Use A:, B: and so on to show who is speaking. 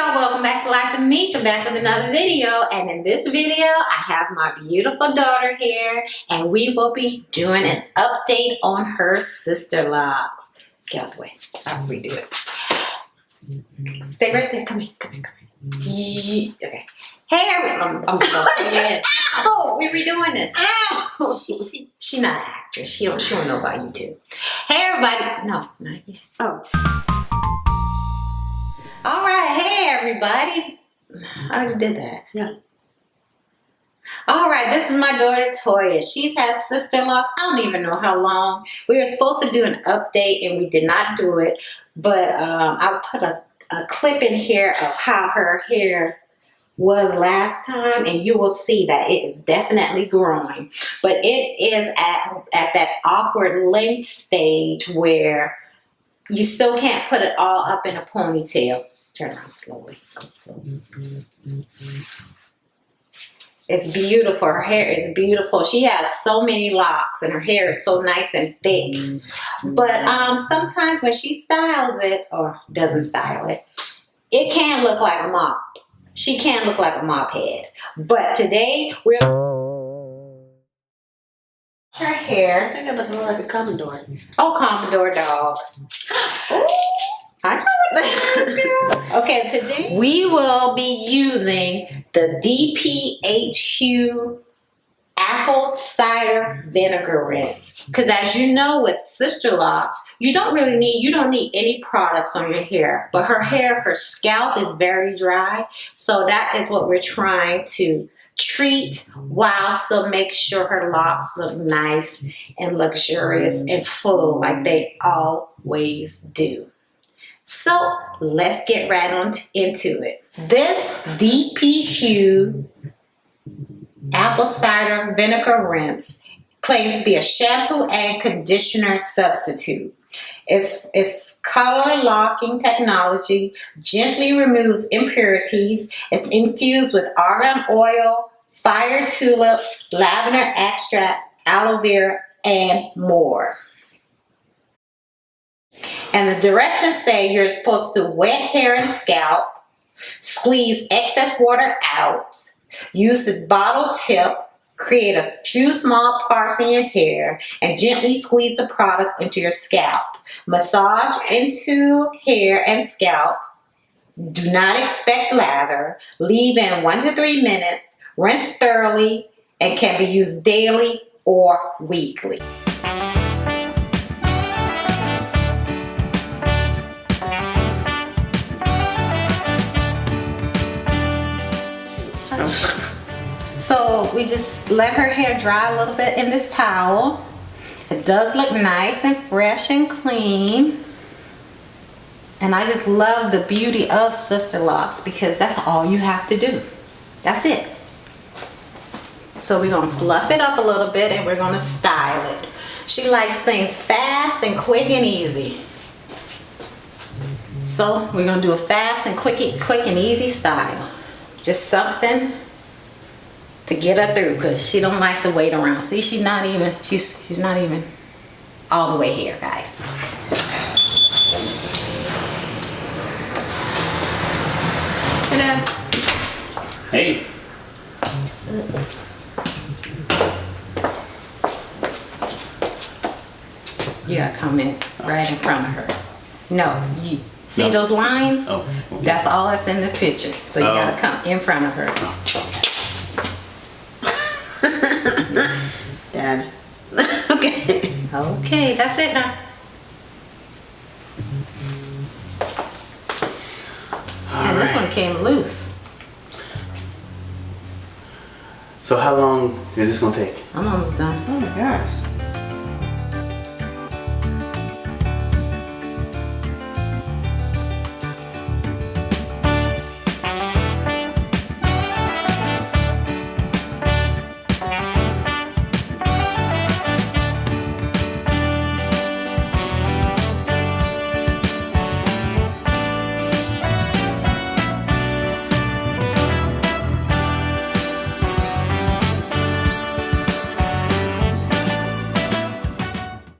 A: y'all, welcome back to Life with Meech. I'm back with another video, and in this video I have my beautiful daughter here, and we will be doing an update on her Sisterlocks. Get out the way, I'll redo it. Stay right there, come here. Okay. Hey everyone, I'm going oh, we're redoing this. She not an actress, she don't know about YouTube. Hey everybody, no, not yet. Oh. All right, hey everybody. I already did that.
B: Yeah.
A: All right, this is my daughter Toya. She's had Sisterlocks. I don't even know how long. We were supposed to do an update and we did not do it, but I put a clip in here of how her hair was last time, and you will see that it is definitely growing. But it is at that awkward length stage where you still can't put it all up in a ponytail. Just turn around slowly. Go slowly. It's beautiful. Her hair is beautiful. She has so many locks and her hair is so nice and thick. But sometimes when she styles it, or doesn't style it, it can look like a mop. She can look like a mop head. But today we're her hair.
B: I think it looks more like a Commodore.
A: Oh, Commodore dog. Ooh, I know. Okay, today we will be using the DPHU apple cider vinegar rinse. Because as you know, with Sisterlocks, you don't need any products on your hair. But her scalp is very dry. So that is what we're trying to treat while still make sure her locks look nice and luxurious and full like they always do. So let's get right on into it. This DPHU apple cider vinegar rinse claims to be a shampoo and conditioner substitute. Its color locking technology gently removes impurities. It's infused with argan oil, fire tulip, lavender extract, aloe vera, and more. And the directions say you're supposed to wet hair and scalp, squeeze excess water out, use the bottle tip, create a few small parts in your hair, and gently squeeze the product into your scalp. Massage into hair and scalp. Do not expect lather. Leave in 1 to 3 minutes. Rinse thoroughly and can be used daily or weekly. So we just let her hair dry a little bit in this towel. It does look nice and fresh and clean. And I just love the beauty of Sisterlocks because that's all you have to do. That's it. So we're going to fluff it up a little bit and we're going to style it. She likes things fast and quick and easy. So we're going to do a fast and quick and easy style. Just something to get her through because she don't like to wait around. See, she's not even all the way here, guys.
B: Kiddo.
C: Hey.
A: You gotta come in right in front of her. No, you see those lines?
C: Oh, okay.
A: That's all that's in the picture. So you gotta come in front of her.
B: Dad. Okay.
A: Okay, that's it now. And this one came loose.
C: So how long is this gonna take?
A: I'm almost done.
B: Oh my gosh.